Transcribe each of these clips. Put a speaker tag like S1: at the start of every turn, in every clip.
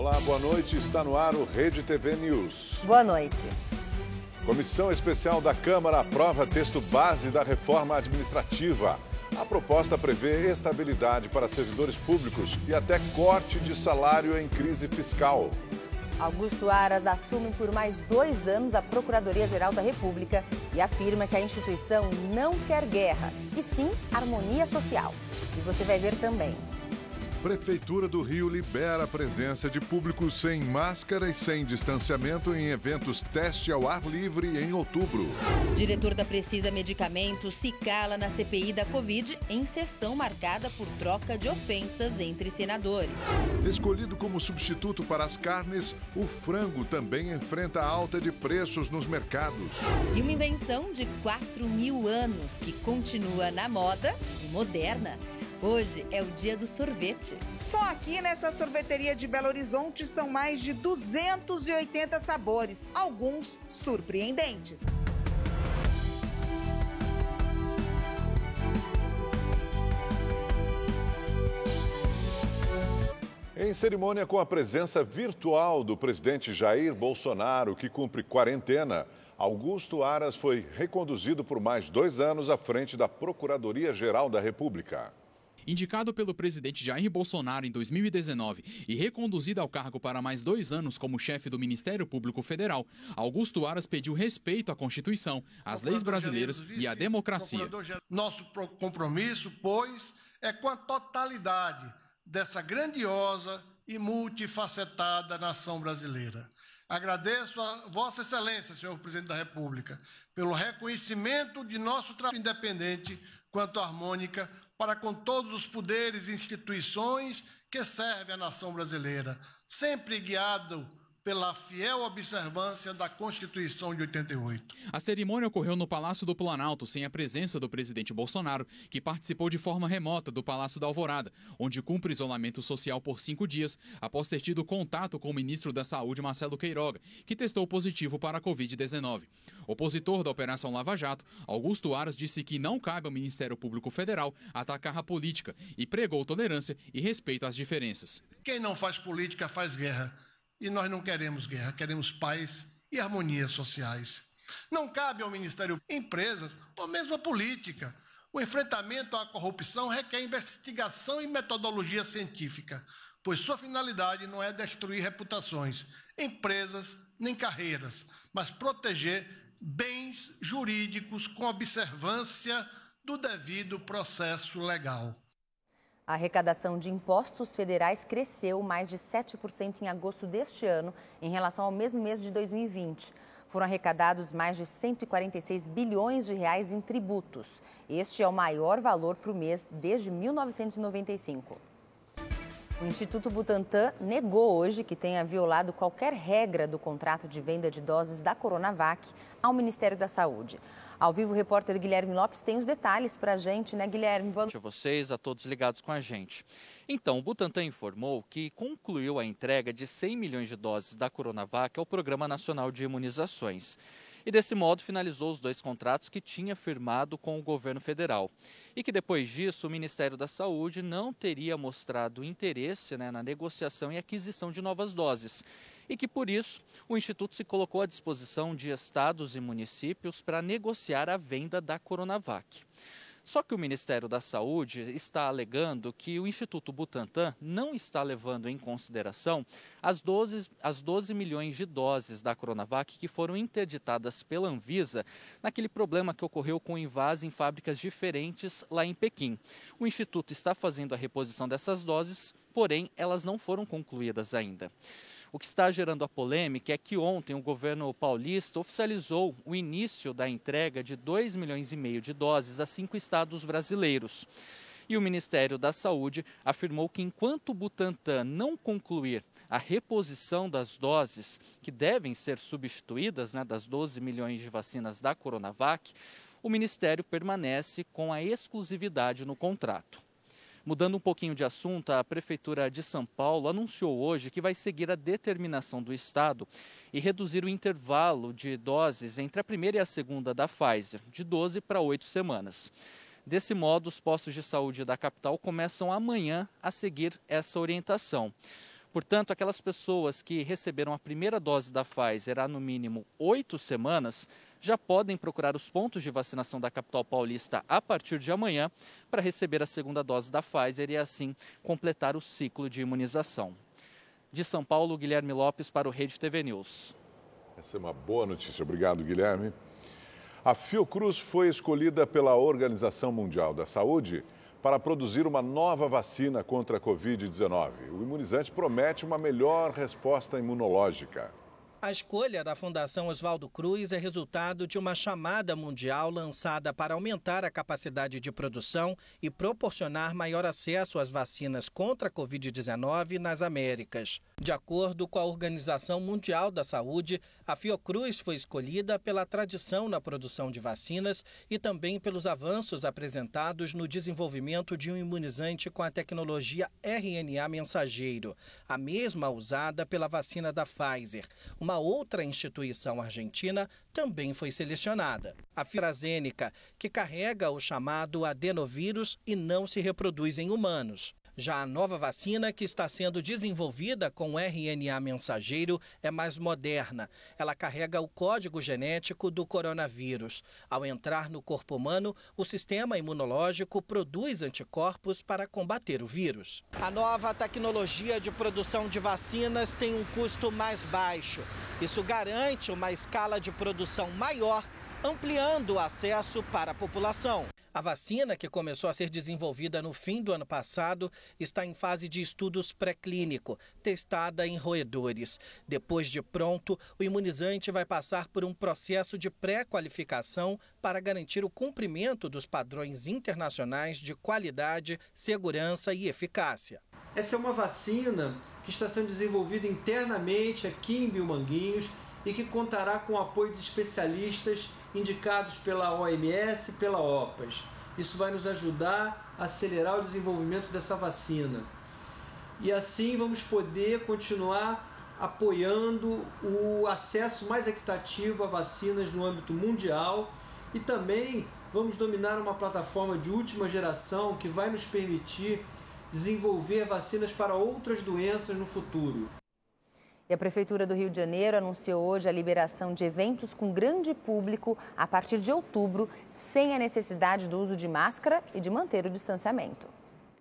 S1: Olá, boa noite. Está no ar o Rede TV News.
S2: Boa noite.
S1: Comissão Especial da Câmara aprova texto base da reforma administrativa. A proposta prevê estabilidade para servidores públicos e até corte de salário em crise fiscal.
S2: Augusto Aras assume por mais 2 anos a Procuradoria-Geral da República e afirma que a instituição não quer guerra, e sim harmonia social. E você vai ver também.
S1: Prefeitura do Rio libera a presença de público sem máscara e sem distanciamento em eventos teste ao ar livre em outubro.
S2: Diretor da Precisa Medicamentos se cala na CPI da Covid em sessão marcada por troca de ofensas entre senadores.
S1: Escolhido como substituto para as carnes, o frango também enfrenta alta de preços nos mercados.
S2: E uma invenção de 4.000 anos que continua na moda e moderna. Hoje é o dia do sorvete.
S3: Só aqui nessa sorveteria de Belo Horizonte são mais de 280 sabores, alguns surpreendentes.
S1: Em cerimônia com a presença virtual do presidente Jair Bolsonaro, que cumpre quarentena, Augusto Aras foi reconduzido por mais 2 anos à frente da Procuradoria-Geral da República.
S4: Indicado pelo presidente Jair Bolsonaro em 2019 e reconduzido ao cargo para mais 2 anos como chefe do Ministério Público Federal, Augusto Aras pediu respeito à Constituição, às leis brasileiras e à democracia.
S5: Nosso compromisso, pois, é com a totalidade dessa grandiosa e multifacetada nação brasileira. Agradeço a Vossa Excelência, senhor Presidente da República, pelo reconhecimento de nosso trabalho independente quanto harmônica para com todos os poderes e instituições que servem à nação brasileira, sempre guiado pela fiel observância da Constituição de 88.
S4: A cerimônia ocorreu no Palácio do Planalto, sem a presença do presidente Bolsonaro, que participou de forma remota do Palácio da Alvorada, onde cumpre isolamento social por 5 dias, após ter tido contato com o ministro da Saúde, Marcelo Queiroga, que testou positivo para a Covid-19. Opositor da Operação Lava Jato, Augusto Aras disse que não cabe ao Ministério Público Federal atacar a política e pregou tolerância e respeito às diferenças.
S5: Quem não faz política faz guerra. E nós não queremos guerra, queremos paz e harmonias sociais. Não cabe ao Ministério empresas ou mesmo a política. O enfrentamento à corrupção requer investigação e metodologia científica, pois sua finalidade não é destruir reputações, empresas nem carreiras, mas proteger bens jurídicos com observância do devido processo legal.
S2: A arrecadação de impostos federais cresceu mais de 7% em agosto deste ano, em relação ao mesmo mês de 2020. Foram arrecadados mais de 146 bilhões de reais em tributos. Este é o maior valor para o mês desde 1995. O Instituto Butantan negou hoje que tenha violado qualquer regra do contrato de venda de doses da Coronavac ao Ministério da Saúde. Ao vivo, o repórter Guilherme Lopes tem os detalhes para a gente, né, Guilherme?
S6: Boa noite a vocês, a todos ligados com a gente. Então, o Butantan informou que concluiu a entrega de 100 milhões de doses da Coronavac ao Programa Nacional de Imunizações. E desse modo finalizou os 2 contratos que tinha firmado com o governo federal. E que depois disso o Ministério da Saúde não teria mostrado interesse, na negociação e aquisição de novas doses. E que por isso o Instituto se colocou à disposição de estados e municípios para negociar a venda da Coronavac. Só que o Ministério da Saúde está alegando que o Instituto Butantan não está levando em consideração as 12 milhões de doses da Coronavac que foram interditadas pela Anvisa naquele problema que ocorreu com o invase em fábricas diferentes lá em Pequim. O Instituto está fazendo a reposição dessas doses, porém elas não foram concluídas ainda. O que está gerando a polêmica é que ontem o governo paulista oficializou o início da entrega de 2,5 milhões de doses a 5 estados brasileiros. E o Ministério da Saúde afirmou que enquanto o Butantan não concluir a reposição das doses que devem ser substituídas, das 12 milhões de vacinas da Coronavac, o Ministério permanece com a exclusividade no contrato. Mudando um pouquinho de assunto, a Prefeitura de São Paulo anunciou hoje que vai seguir a determinação do Estado e reduzir o intervalo de doses entre a primeira e a segunda da Pfizer, de 12 para 8 semanas. Desse modo, os postos de saúde da capital começam amanhã a seguir essa orientação. Portanto, aquelas pessoas que receberam a primeira dose da Pfizer há no mínimo 8 semanas já podem procurar os pontos de vacinação da capital paulista a partir de amanhã para receber a segunda dose da Pfizer e assim completar o ciclo de imunização. De São Paulo, Guilherme Lopes para o Rede TV News.
S1: Essa é uma boa notícia. Obrigado, Guilherme. A Fiocruz foi escolhida pela Organização Mundial da Saúde para produzir uma nova vacina contra a Covid-19. O imunizante promete uma melhor resposta imunológica.
S7: A escolha da Fundação Oswaldo Cruz é resultado de uma chamada mundial lançada para aumentar a capacidade de produção e proporcionar maior acesso às vacinas contra a Covid-19 nas Américas. De acordo com a Organização Mundial da Saúde, a Fiocruz foi escolhida pela tradição na produção de vacinas e também pelos avanços apresentados no desenvolvimento de um imunizante com a tecnologia RNA mensageiro, a mesma usada pela vacina da Pfizer. Uma outra instituição argentina também foi selecionada, a AstraZeneca, que carrega o chamado adenovírus e não se reproduz em humanos. Já a nova vacina, que está sendo desenvolvida com RNA mensageiro, é mais moderna. Ela carrega o código genético do coronavírus. Ao entrar no corpo humano, o sistema imunológico produz anticorpos para combater o vírus. A nova tecnologia de produção de vacinas tem um custo mais baixo. Isso garante uma escala de produção maior, ampliando o acesso para a população. A vacina, que começou a ser desenvolvida no fim do ano passado, está em fase de estudos pré-clínico, testada em roedores. Depois de pronto, o imunizante vai passar por um processo de pré-qualificação para garantir o cumprimento dos padrões internacionais de qualidade, segurança e eficácia.
S8: Essa é uma vacina que está sendo desenvolvida internamente aqui em Biomanguinhos e que contará com o apoio de especialistas indicados pela OMS e pela OPAS. Isso vai nos ajudar a acelerar o desenvolvimento dessa vacina. E assim vamos poder continuar apoiando o acesso mais equitativo a vacinas no âmbito mundial e também vamos dominar uma plataforma de última geração que vai nos permitir desenvolver vacinas para outras doenças no futuro.
S2: E a Prefeitura do Rio de Janeiro anunciou hoje a liberação de eventos com grande público a partir de outubro, sem a necessidade do uso de máscara e de manter o distanciamento.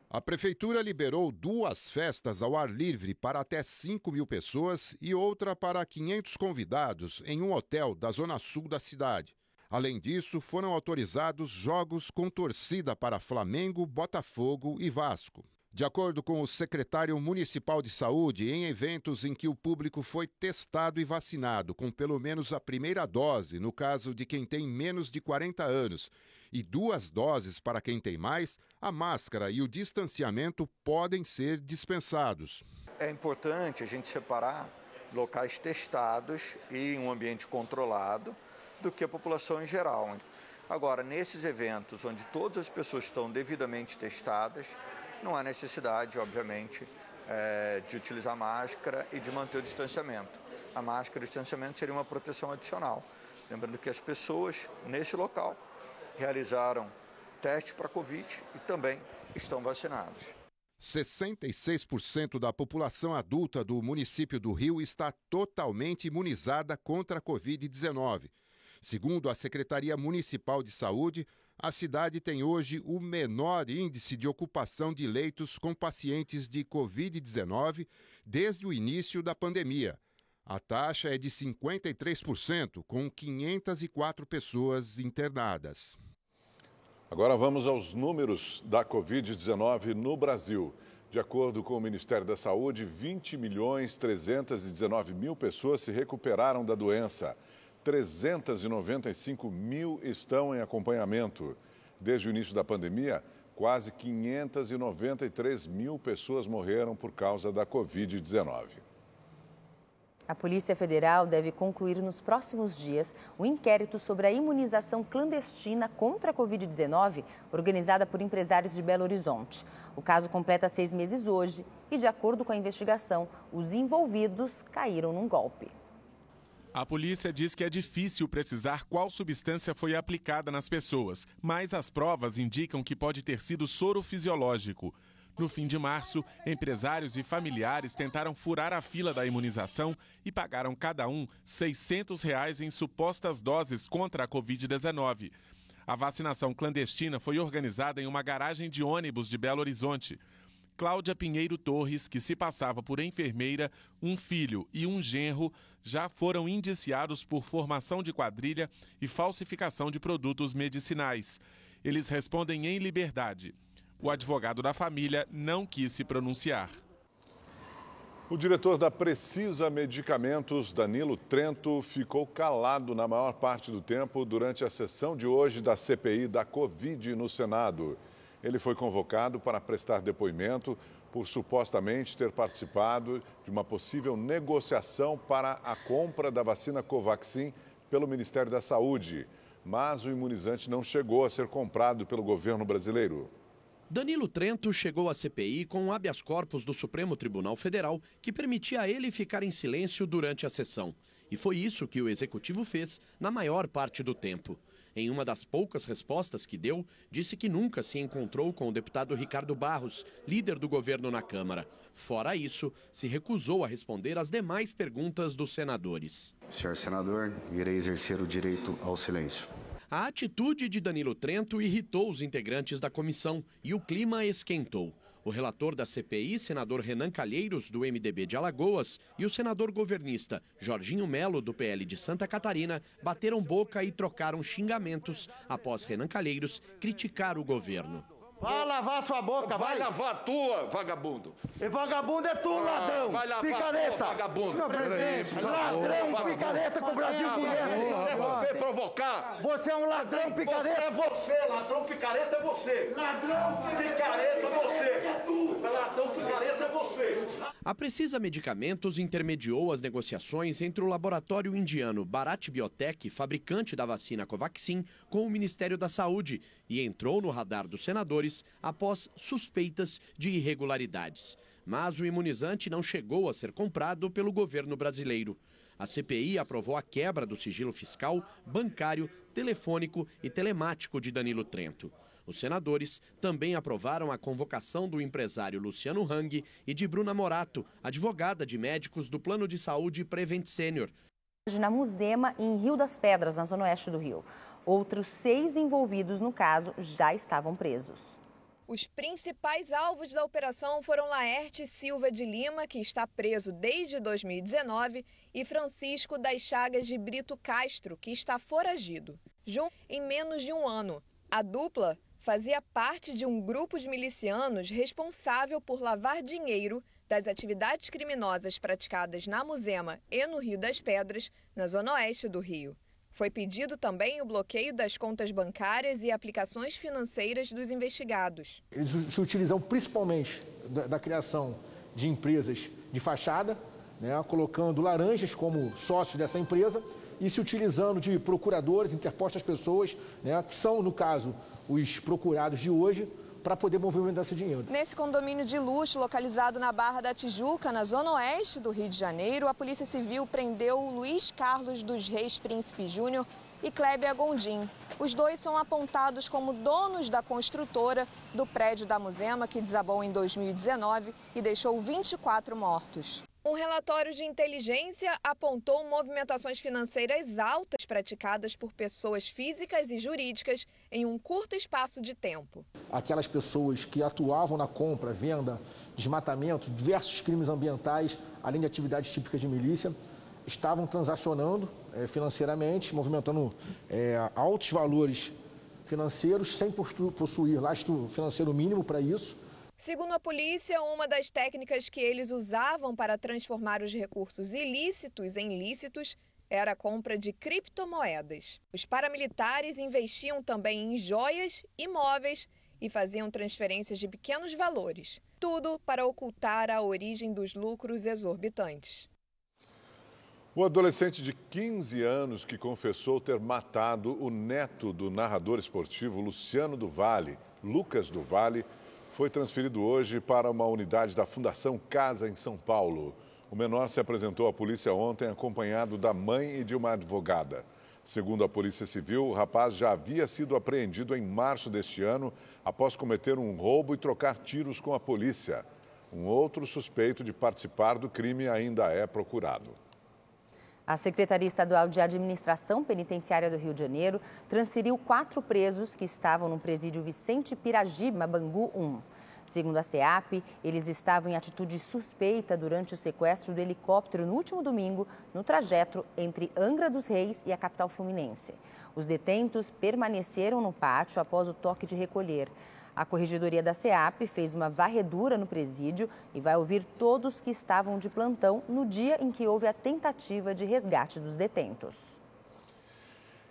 S9: A Prefeitura liberou 2 festas ao ar livre para até 5.000 pessoas e outra para 500 convidados em um hotel da zona sul da cidade. Além disso, foram autorizados jogos com torcida para Flamengo, Botafogo e Vasco. De acordo com o secretário municipal de saúde, em eventos em que o público foi testado e vacinado com pelo menos a primeira dose, no caso de quem tem menos de 40 anos, e 2 doses para quem tem mais, a máscara e o distanciamento podem ser dispensados.
S10: É importante a gente separar locais testados e um ambiente controlado do que a população em geral. Agora, nesses eventos onde todas as pessoas estão devidamente testadas, não há necessidade, obviamente, de utilizar máscara e de manter o distanciamento. A máscara e o distanciamento seria uma proteção adicional. Lembrando que as pessoas, nesse local, realizaram teste para Covid e também estão vacinadas.
S9: 66% da população adulta do município do Rio está totalmente imunizada contra a Covid-19. Segundo a Secretaria Municipal de Saúde, a cidade tem hoje o menor índice de ocupação de leitos com pacientes de Covid-19 desde o início da pandemia. A taxa é de 53%, com 504 pessoas internadas.
S1: Agora vamos aos números da Covid-19 no Brasil. De acordo com o Ministério da Saúde, 20.319.000 pessoas se recuperaram da doença. 395 mil estão em acompanhamento. Desde o início da pandemia, quase 593 mil pessoas morreram por causa da Covid-19.
S2: A Polícia Federal deve concluir nos próximos dias o inquérito sobre a imunização clandestina contra a Covid-19, organizada por empresários de Belo Horizonte. O caso completa 6 meses hoje e, de acordo com a investigação, os envolvidos caíram num golpe.
S11: A polícia diz que é difícil precisar qual substância foi aplicada nas pessoas, mas as provas indicam que pode ter sido soro fisiológico. No fim de março, empresários e familiares tentaram furar a fila da imunização e pagaram cada um R$ 600 em supostas doses contra a Covid-19. A vacinação clandestina foi organizada em uma garagem de ônibus de Belo Horizonte. Cláudia Pinheiro Torres, que se passava por enfermeira, um filho e um genro, já foram indiciados por formação de quadrilha e falsificação de produtos medicinais. Eles respondem em liberdade. O advogado da família não quis se pronunciar.
S1: O diretor da Precisa Medicamentos, Danilo Trento, ficou calado na maior parte do tempo durante a sessão de hoje da CPI da Covid no Senado. Ele foi convocado para prestar depoimento por supostamente ter participado de uma possível negociação para a compra da vacina Covaxin pelo Ministério da Saúde. Mas o imunizante não chegou a ser comprado pelo governo brasileiro.
S12: Danilo Trento chegou à CPI com um habeas corpus do Supremo Tribunal Federal que permitia a ele ficar em silêncio durante a sessão. E foi isso que o executivo fez na maior parte do tempo. Em uma das poucas respostas que deu, disse que nunca se encontrou com o deputado Ricardo Barros, líder do governo na Câmara. Fora isso, se recusou a responder às demais perguntas dos senadores.
S13: Senhor senador, irei exercer o direito ao silêncio.
S12: A atitude de Danilo Trento irritou os integrantes da comissão e o clima esquentou. O relator da CPI, senador Renan Calheiros, do MDB de Alagoas, e o senador governista Jorginho Melo, do PL de Santa Catarina, bateram boca e trocaram xingamentos após Renan Calheiros criticar o governo.
S14: Vai lavar sua boca, vai.
S15: Vai lavar a tua, vagabundo.
S14: E vagabundo é tu, ladrão.
S15: Vai lavar
S14: picareta.
S15: a tua, vagabundo.
S14: Ladrão, picareta que o Brasil conhece.
S15: Vem provocar.
S14: Você é um ladrão, picareta.
S15: É você, ladrão, picareta é você.
S14: Ladrão,
S15: picareta é você. Ladrão, picareta é você.
S12: A Precisa Medicamentos intermediou as negociações entre o laboratório indiano Bharat Biotech, fabricante da vacina Covaxin, com o Ministério da Saúde e entrou no radar dos senadores após suspeitas de irregularidades. Mas o imunizante não chegou a ser comprado pelo governo brasileiro. A CPI aprovou a quebra do sigilo fiscal, bancário, telefônico e telemático de Danilo Trento. Os senadores também aprovaram a convocação do empresário Luciano Hang e de Bruna Morato, advogada de médicos do Plano de Saúde Prevent Senior.
S2: Na Muzema, em Rio das Pedras, na zona oeste do Rio. Outros 6 envolvidos no caso já estavam presos.
S16: Os principais alvos da operação foram Laerte Silva de Lima, que está preso desde 2019, e Francisco das Chagas de Brito Castro, que está foragido. Juntos em menos de um ano. A dupla fazia parte de um grupo de milicianos responsável por lavar dinheiro das atividades criminosas praticadas na Muzema e no Rio das Pedras, na zona oeste do Rio. Foi pedido também o bloqueio das contas bancárias e aplicações financeiras dos investigados.
S17: Eles se utilizam principalmente da criação de empresas de fachada, colocando laranjas como sócios dessa empresa e se utilizando de procuradores, interpostas pessoas, que são, no caso, os procurados de hoje, para poder movimentar esse dinheiro.
S16: Nesse condomínio de luxo, localizado na Barra da Tijuca, na zona oeste do Rio de Janeiro, a Polícia Civil prendeu Luiz Carlos dos Reis Príncipe Júnior e Kleber Gondim. Os dois são apontados como donos da construtora do prédio da Muzema, que desabou em 2019 e deixou 24 mortos. Um relatório de inteligência apontou movimentações financeiras altas praticadas por pessoas físicas e jurídicas em um curto espaço de tempo.
S17: Aquelas pessoas que atuavam na compra, venda, desmatamento, diversos crimes ambientais, além de atividades típicas de milícia, estavam transacionando financeiramente, movimentando altos valores financeiros, sem possuir lastro financeiro mínimo para isso.
S16: Segundo a polícia, uma das técnicas que eles usavam para transformar os recursos ilícitos em lícitos era a compra de criptomoedas. Os paramilitares investiam também em joias, imóveis e faziam transferências de pequenos valores. Tudo para ocultar a origem dos lucros exorbitantes.
S1: O adolescente de 15 anos que confessou ter matado o neto do narrador esportivo Luciano do Vale, Lucas do Vale, foi transferido hoje para uma unidade da Fundação Casa, em São Paulo. O menor se apresentou à polícia ontem acompanhado da mãe e de uma advogada. Segundo a Polícia Civil, o rapaz já havia sido apreendido em março deste ano após cometer um roubo e trocar tiros com a polícia. Um outro suspeito de participar do crime ainda é procurado.
S2: A Secretaria Estadual de Administração Penitenciária do Rio de Janeiro transferiu 4 presos que estavam no presídio Vicente Piragiba, Bangu 1. Segundo a SEAP, eles estavam em atitude suspeita durante o sequestro do helicóptero no último domingo, no trajeto entre Angra dos Reis e a capital fluminense. Os detentos permaneceram no pátio após o toque de recolher. A Corregedoria da SEAP fez uma varredura no presídio e vai ouvir todos que estavam de plantão no dia em que houve a tentativa de resgate dos detentos.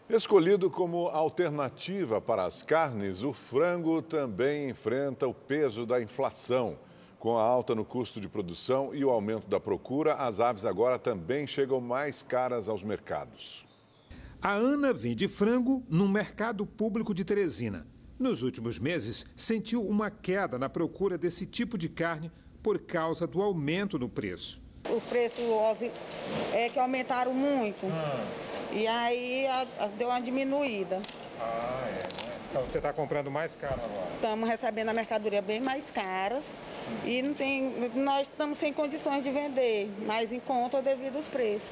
S1: Escolhido como alternativa para as carnes, o frango também enfrenta o peso da inflação. Com a alta no custo de produção e o aumento da procura, as aves agora também chegam mais caras aos mercados.
S18: A Ana vende frango no mercado público de Teresina. Nos últimos meses, sentiu uma queda na procura desse tipo de carne por causa do aumento no preço.
S19: Os preços que aumentaram muito. E aí deu uma diminuída.
S18: Então você está comprando mais caro agora?
S19: Estamos recebendo a mercadoria bem mais caras e nós estamos sem condições de vender, mais em conta devido aos preços.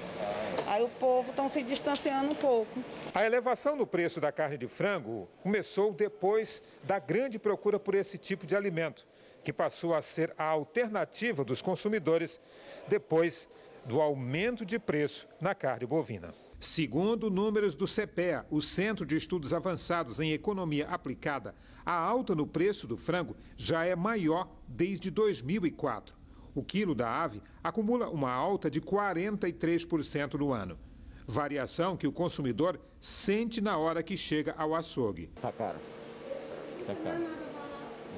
S19: Aí o povo está se distanciando um pouco.
S18: A elevação no preço da carne de frango começou depois da grande procura por esse tipo de alimento, que passou a ser a alternativa dos consumidores depois do aumento de preço na carne bovina. Segundo números do CEPEA, o Centro de Estudos Avançados em Economia Aplicada, a alta no preço do frango já é maior desde 2004. O quilo da ave acumula uma alta de 43% no ano. Variação que o consumidor sente na hora que chega ao açougue.
S20: Tá caro.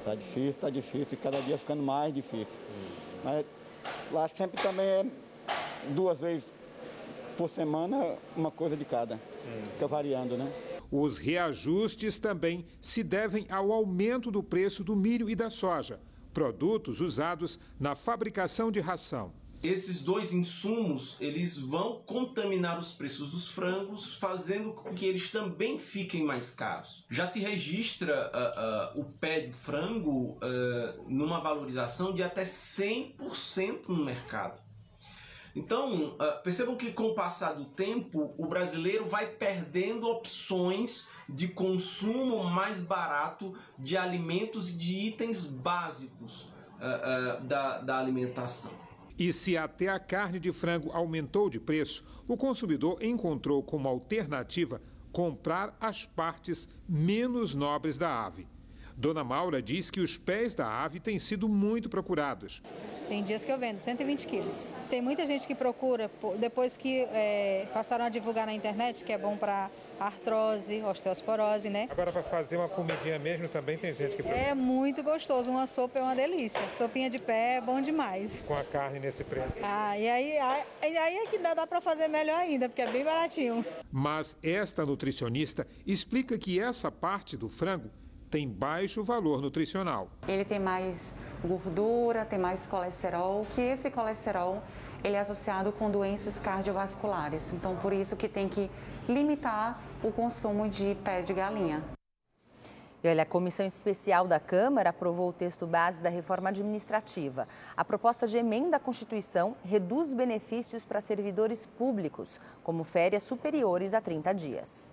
S20: Tá difícil, cada dia ficando mais difícil. Mas lá sempre também é 2 vezes por semana, uma coisa de cada. Fica variando, né?
S18: Os reajustes também se devem ao aumento do preço do milho e da soja, produtos usados na fabricação de ração.
S21: Esses 2 insumos, eles vão contaminar os preços dos frangos, fazendo com que eles também fiquem mais caros. Já se registra o pé de frango numa valorização de até 100% no mercado. Então, percebam que com o passar do tempo, o brasileiro vai perdendo opções de consumo mais barato de alimentos e de itens básicos da alimentação.
S18: E se até a carne de frango aumentou de preço, o consumidor encontrou como alternativa comprar as partes menos nobres da ave. Dona Maura diz que os pés da ave têm sido muito procurados.
S22: Tem dias que eu vendo 120 quilos. Tem muita gente que procura, depois que passaram a divulgar na internet, que é bom para artrose, osteosporose, né?
S18: Agora, para fazer uma comidinha mesmo, também tem gente que procura.
S22: É muito gostoso, uma sopa é uma delícia. Sopinha de pé é bom demais.
S18: Com a carne nesse preço.
S22: E aí é que dá para fazer melhor ainda, porque é bem baratinho.
S18: Mas esta nutricionista explica que essa parte do frango tem baixo valor nutricional.
S23: Ele tem mais gordura, tem mais colesterol, que esse colesterol ele é associado com doenças cardiovasculares. Então, por isso que tem que limitar o consumo de pé de galinha.
S2: E olha, a Comissão Especial da Câmara aprovou o texto base da reforma administrativa. A proposta de emenda à Constituição reduz benefícios para servidores públicos, como férias superiores a 30 dias.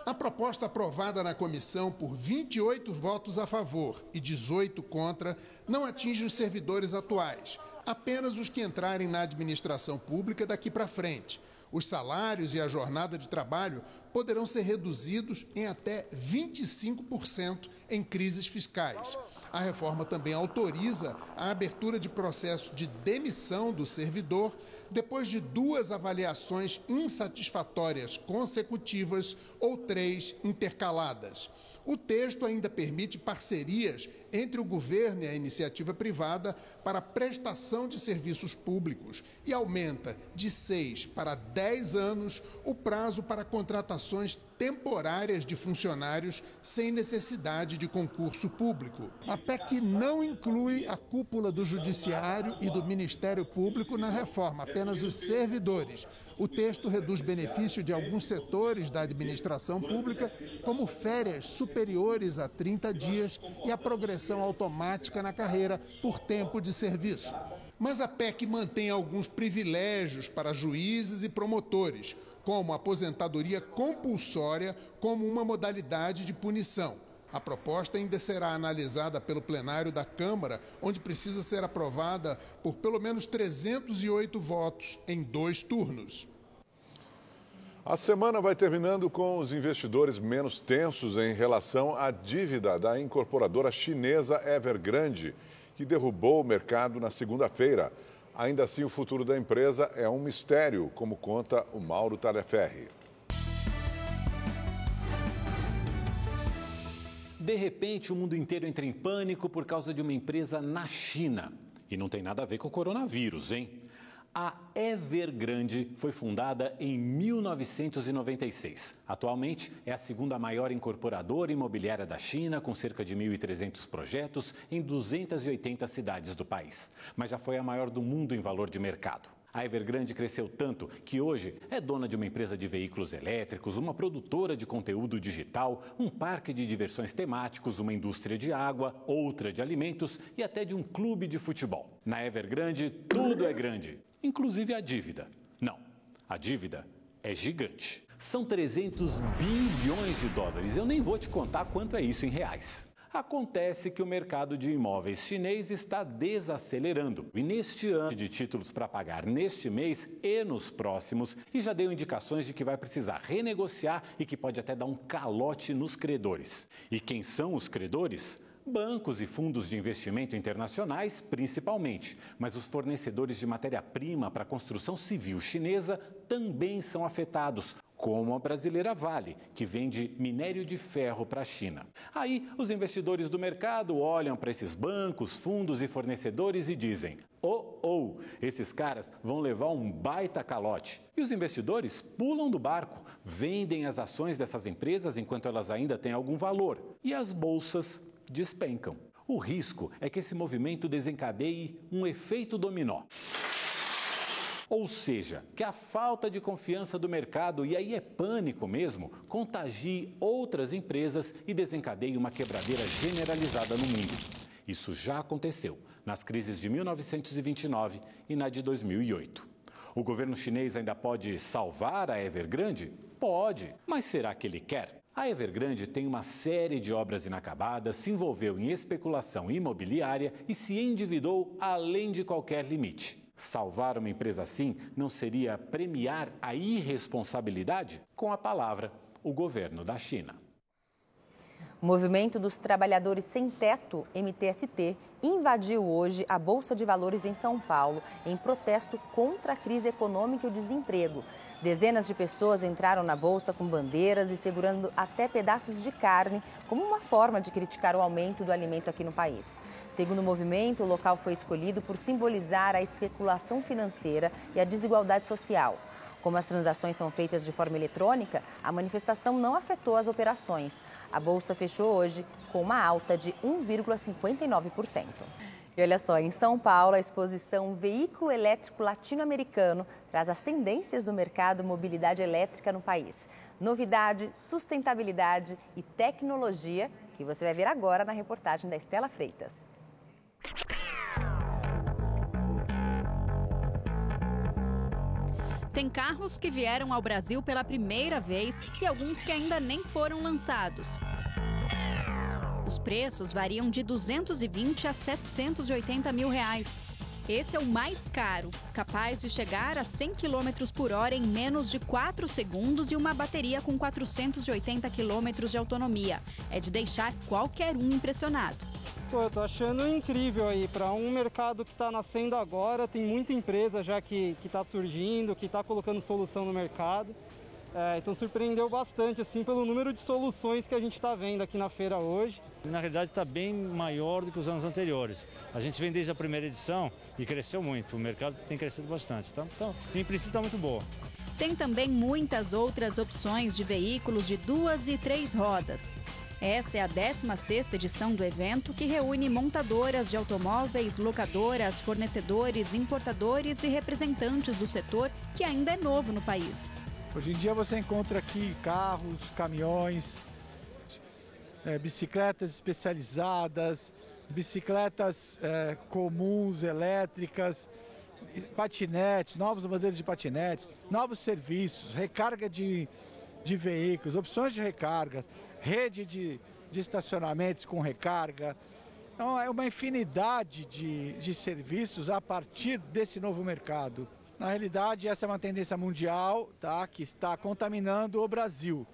S24: A proposta aprovada na comissão por 28 votos a favor e 18 contra não atinge os servidores atuais, apenas os que entrarem na administração pública daqui para frente. Os salários e a jornada de trabalho poderão ser reduzidos em até 25% em crises fiscais. A reforma também autoriza a abertura de processo de demissão do servidor depois de 2 avaliações insatisfatórias consecutivas ou 3 intercaladas. O texto ainda permite parcerias entre o governo e a iniciativa privada para a prestação de serviços públicos e aumenta de 6 para 10 anos o prazo para contratações temporárias de funcionários sem necessidade de concurso público. A PEC não inclui a cúpula do Judiciário e do Ministério Público na reforma, apenas os servidores. O texto reduz benefício de alguns setores da administração pública, como férias superiores a 30 dias e a progressão automática na carreira por tempo de serviço. Mas a PEC mantém alguns privilégios para juízes e promotores, como a aposentadoria compulsória como uma modalidade de punição. A proposta ainda será analisada pelo plenário da Câmara, onde precisa ser aprovada por pelo menos 308 votos em 2 turnos.
S1: A semana vai terminando com os investidores menos tensos em relação à dívida da incorporadora chinesa Evergrande, que derrubou o mercado na segunda-feira. Ainda assim, o futuro da empresa é um mistério, como conta o Mauro Tagliaferri.
S3: De repente, o mundo inteiro entra em pânico por causa de uma empresa na China. E não tem nada a ver com o coronavírus, hein? A Evergrande foi fundada em 1996. Atualmente, é a segunda maior incorporadora imobiliária da China, com cerca de 1.300 projetos em 280 cidades do país. Mas já foi a maior do mundo em valor de mercado. A Evergrande cresceu tanto que hoje é dona de uma empresa de veículos elétricos, uma produtora de conteúdo digital, um parque de diversões temáticos, uma indústria de água, outra de alimentos e até de um clube de futebol. Na Evergrande, tudo é grande, inclusive a dívida. Não, a dívida é gigante. São 300 bilhões de dólares. Eu nem vou te contar quanto é isso em reais. Acontece que o mercado de imóveis chinês está desacelerando e neste ano de títulos para pagar neste mês e nos próximos e já deu indicações de que vai precisar renegociar e que pode até dar um calote nos credores. E quem são os credores? Bancos e fundos de investimento internacionais, principalmente, mas os fornecedores de matéria-prima para a construção civil chinesa também são afetados, como a brasileira Vale, que vende minério de ferro para a China. Aí, os investidores do mercado olham para esses bancos, fundos e fornecedores e dizem: esses caras vão levar um baita calote. E os investidores pulam do barco, vendem as ações dessas empresas enquanto elas ainda têm algum valor. E as bolsas despencam. O risco é que esse movimento desencadeie um efeito dominó. Ou seja, que a falta de confiança do mercado, e aí é pânico mesmo, contagie outras empresas e desencadeie uma quebradeira generalizada no mundo. Isso já aconteceu nas crises de 1929 e na de 2008. O governo chinês ainda pode salvar a Evergrande? Pode, mas será que ele quer? A Evergrande tem uma série de obras inacabadas, se envolveu em especulação imobiliária e se endividou além de qualquer limite. Salvar uma empresa assim não seria premiar a irresponsabilidade? Com a palavra, o governo da China.
S2: O Movimento dos Trabalhadores Sem Teto, MTST, invadiu hoje a Bolsa de Valores em São Paulo em protesto contra a crise econômica e o desemprego. Dezenas de pessoas entraram na bolsa com bandeiras e segurando até pedaços de carne, como uma forma de criticar o aumento do alimento aqui no país. Segundo o movimento, o local foi escolhido por simbolizar a especulação financeira e a desigualdade social. Como as transações são feitas de forma eletrônica, a manifestação não afetou as operações. A bolsa fechou hoje com uma alta de 1,59%. E olha só, em São Paulo, a exposição Veículo Elétrico Latino-Americano traz as tendências do mercado mobilidade elétrica no país. Novidade, sustentabilidade e tecnologia que você vai ver agora na reportagem da Estela Freitas.
S4: Tem carros que vieram ao Brasil pela primeira vez e alguns que ainda nem foram lançados. Os preços variam de 220 a 780 mil reais. Esse é o mais caro, capaz de chegar a 100 km por hora em menos de 4 segundos e uma bateria com 480 km de autonomia. É de deixar qualquer um impressionado.
S5: Eu tô achando incrível aí, para um mercado que está nascendo agora, tem muita empresa já que está surgindo, que está colocando solução no mercado. Então surpreendeu bastante assim pelo número de soluções que a gente está vendo aqui na feira hoje.
S6: Na realidade está bem maior do que os anos anteriores. A gente vem desde a primeira edição e cresceu muito, o mercado tem crescido bastante. Então em princípio está muito boa.
S4: Tem também muitas outras opções de veículos de 2 e 3 rodas. Essa é a 16ª edição do evento, que reúne montadoras de automóveis, locadoras, fornecedores, importadores e representantes do setor que ainda é novo no país.
S7: Hoje em dia você encontra aqui carros, caminhões, bicicletas especializadas, bicicletas comuns, elétricas, patinetes, novos modelos de patinetes, novos serviços, recarga de veículos, opções de recarga, rede de estacionamentos com recarga. Então é uma infinidade de serviços a partir desse novo mercado. Na realidade, essa é uma tendência mundial, tá, que está contaminando o Brasil.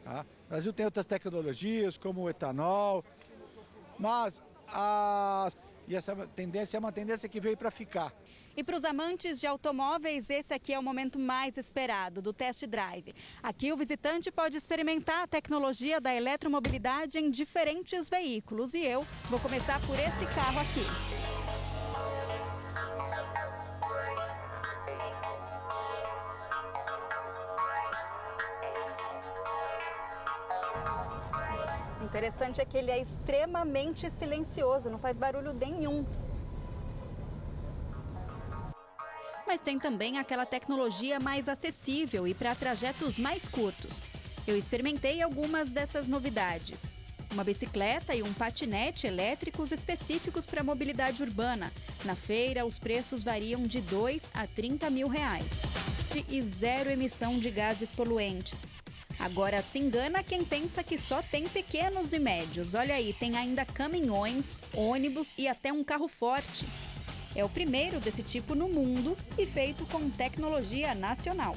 S7: Tá? O Brasil tem outras tecnologias, como o etanol, mas essa tendência é uma tendência que veio para ficar.
S4: E para os amantes de automóveis, esse aqui é o momento mais esperado do test drive. Aqui o visitante pode experimentar a tecnologia da eletromobilidade em diferentes veículos. E eu vou começar por esse carro aqui. O interessante é que ele é extremamente silencioso, não faz barulho nenhum. Mas tem também aquela tecnologia mais acessível e para trajetos mais curtos. Eu experimentei algumas dessas novidades. Uma bicicleta e um patinete elétricos específicos para mobilidade urbana. Na feira, os preços variam de 2 a 30 mil reais. E zero emissão de gases poluentes. Agora se engana quem pensa que só tem pequenos e médios. Olha aí, tem ainda caminhões, ônibus e até um carro forte. É o primeiro desse tipo no mundo e feito com tecnologia nacional.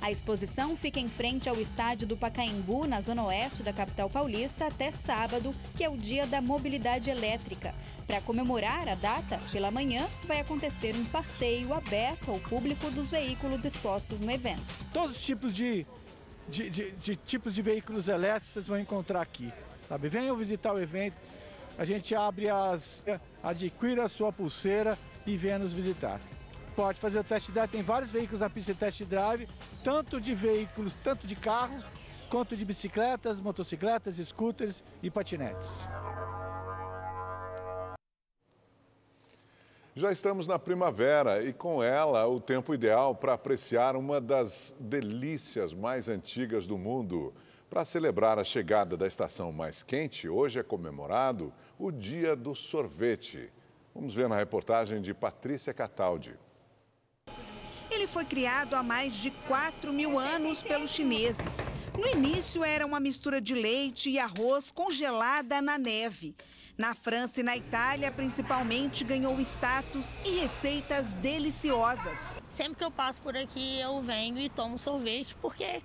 S4: A exposição fica em frente ao estádio do Pacaembu, na zona oeste da capital paulista, até sábado, que é o dia da mobilidade elétrica. Para comemorar a data, pela manhã, vai acontecer um passeio aberto ao público dos veículos expostos no evento.
S7: Todos os tipos de tipos de veículos elétricos vocês vão encontrar aqui. Sabe? Venham visitar o evento, a gente adquira a sua pulseira e venha nos visitar. Pode fazer o test drive, tem vários veículos na pista de test drive, tanto de veículos, tanto de carros, quanto de bicicletas, motocicletas, scooters e patinetes.
S1: Já estamos na primavera e com ela o tempo ideal para apreciar uma das delícias mais antigas do mundo. Para celebrar a chegada da estação mais quente, hoje é comemorado o Dia do Sorvete. Vamos ver na reportagem de Patrícia Cataldi.
S8: Ele foi criado há mais de 4.000 anos pelos chineses. No início era uma mistura de leite e arroz congelada na neve. Na França e na Itália, principalmente, ganhou status e receitas deliciosas.
S10: Sempre que eu passo por aqui, eu venho e tomo sorvete, porque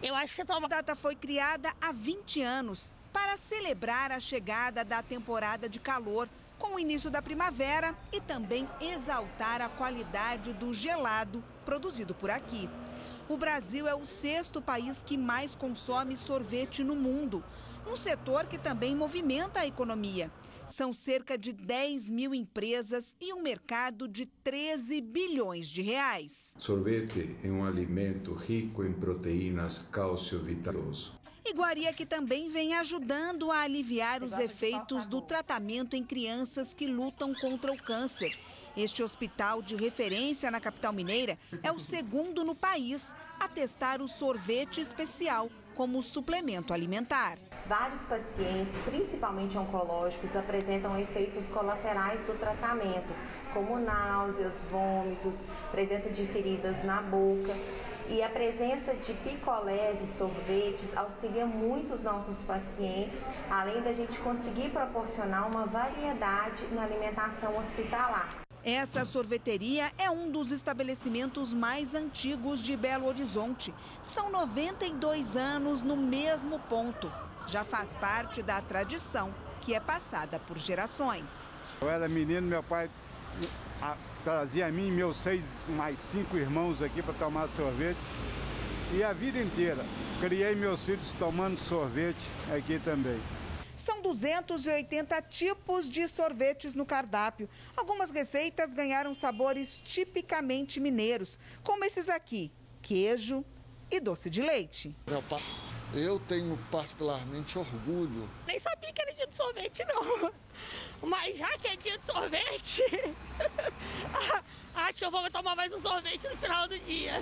S10: eu acho que você toma...
S8: A data foi criada há 20 anos para celebrar a chegada da temporada de calor, com o início da primavera e também exaltar a qualidade do gelado produzido por aqui. O Brasil é o 6º país que mais consome sorvete no mundo, um setor que também movimenta a economia. São cerca de 10 mil empresas e um mercado de 13 bilhões de reais.
S25: Sorvete é um alimento rico em proteínas, cálcio vitaloso.
S8: Iguaria que também vem ajudando a aliviar os efeitos do tratamento em crianças que lutam contra o câncer. Este hospital de referência na capital mineira é o 2º no país a testar o sorvete especial como suplemento alimentar.
S26: Vários pacientes, principalmente oncológicos, apresentam efeitos colaterais do tratamento, como náuseas, vômitos, presença de feridas na boca. E a presença de picolés e sorvetes auxilia muito os nossos pacientes, além da gente conseguir proporcionar uma variedade na alimentação hospitalar.
S8: Essa sorveteria é um dos estabelecimentos mais antigos de Belo Horizonte. São 92 anos no mesmo ponto. Já faz parte da tradição que é passada por gerações.
S27: Eu era menino, meu pai trazia a mim e meus 6 mais 5 irmãos aqui para tomar sorvete.
S9: e a vida inteira. Criei meus filhos tomando sorvete aqui também.
S8: São 280 tipos de sorvetes no cardápio. Algumas receitas ganharam sabores tipicamente mineiros, como esses aqui, queijo e doce de leite.
S11: Eu tenho particularmente orgulho.
S10: Nem sabia que era dia de sorvete, não. Mas já que é dia de sorvete, acho que eu vou tomar mais um sorvete no final do dia.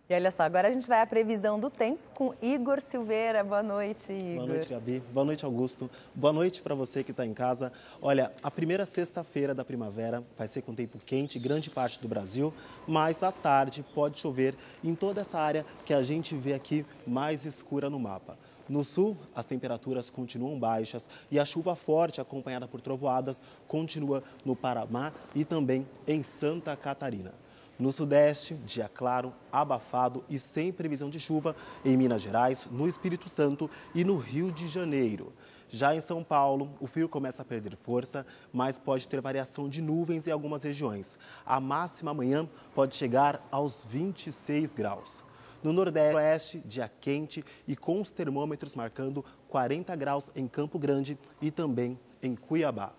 S2: E olha só, agora a gente vai à previsão do tempo com Igor Silveira. Boa noite, Igor.
S12: Boa noite, Gabi. Boa noite, Augusto. Boa noite para você que está em casa. Olha, a primeira sexta-feira da primavera vai ser com tempo quente em grande parte do Brasil, mas à tarde pode chover em toda essa área que a gente vê aqui mais escura no mapa. No sul, as temperaturas continuam baixas e a chuva forte, acompanhada por trovoadas, continua no Paraná e também em Santa Catarina. No sudeste, dia claro, abafado e sem previsão de chuva em Minas Gerais, no Espírito Santo e no Rio de Janeiro. Já em São Paulo, o frio começa a perder força, mas pode ter variação de nuvens em algumas regiões. A máxima amanhã pode chegar aos 26 graus. No Nordeste, dia quente e com os termômetros marcando 40 graus em Campo Grande e também em Cuiabá.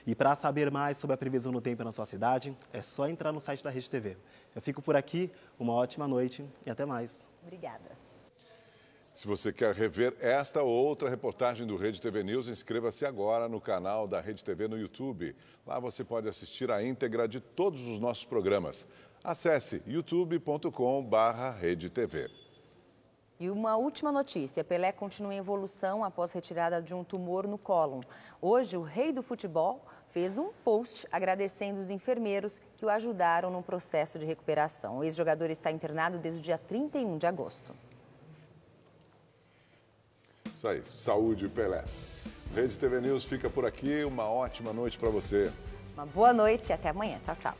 S12: E para saber mais sobre a previsão do tempo na sua cidade, é só entrar no site da Rede TV. Eu fico por aqui, uma ótima noite e até mais.
S2: Obrigada.
S1: Se você quer rever esta ou outra reportagem do Rede TV News, inscreva-se agora no canal da Rede TV no YouTube. Lá você pode assistir a íntegra de todos os nossos programas. Acesse youtube.com/redetv.
S2: E uma última notícia, Pelé continua em evolução após retirada de um tumor no cólon. Hoje, o rei do futebol fez um post agradecendo os enfermeiros que o ajudaram no processo de recuperação. O ex-jogador está internado desde o dia 31 de agosto.
S1: Isso aí, saúde, Pelé. Rede TV News fica por aqui, uma ótima noite para você.
S2: Uma boa noite e até amanhã. Tchau, tchau.